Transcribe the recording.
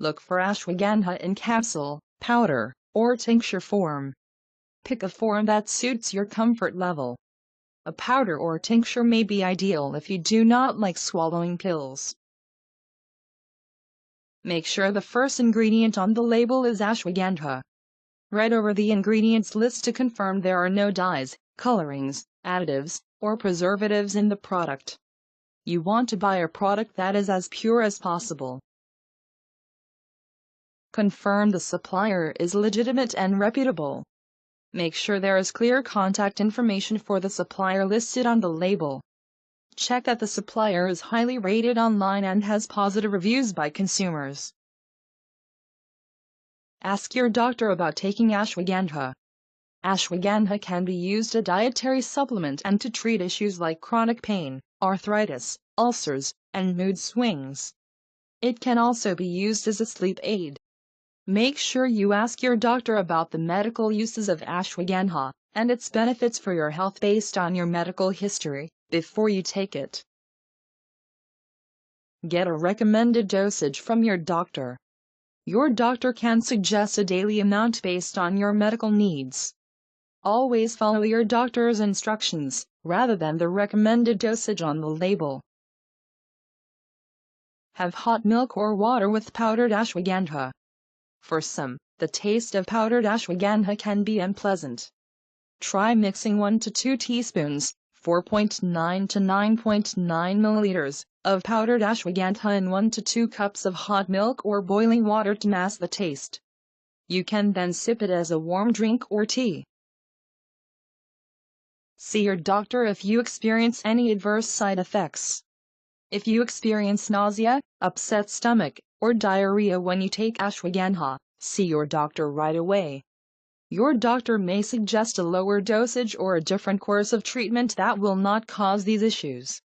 look for ashwagandha in capsule, powder, or tincture form. Pick a form that suits your comfort level. A powder or tincture may be ideal if you do not like swallowing pills. Make sure the first ingredient on the label is ashwagandha. Read over the ingredients list to confirm there are no dyes, colorings, additives, or preservatives in the product. You want to buy a product that is as pure as possible. Confirm the supplier is legitimate and reputable. Make sure there is clear contact information for the supplier listed on the label. Check that the supplier is highly rated online and has positive reviews by consumers. Ask your doctor about taking ashwagandha. Ashwagandha can be used as a dietary supplement and to treat issues like chronic pain, arthritis, ulcers, and mood swings. It can also be used as a sleep aid. Make sure you ask your doctor about the medical uses of ashwagandha and its benefits for your health based on your medical history before you take it. Get a recommended dosage from your doctor. Your doctor can suggest a daily amount based on your medical needs. Always follow your doctor's instructions, rather than the recommended dosage on the label. Have hot milk or water with powdered ashwagandha. For some, the taste of powdered ashwagandha can be unpleasant. Try mixing 1 to 2 teaspoons, 4.9 to 9.9 milliliters, of powdered ashwagandha in 1 to 2 cups of hot milk or boiling water to mask the taste. You can then sip it as a warm drink or tea. See your doctor if you experience any adverse side effects. If you experience nausea, upset stomach, or diarrhea when you take ashwagandha, see your doctor right away. Your doctor may suggest a lower dosage or a different course of treatment that will not cause these issues.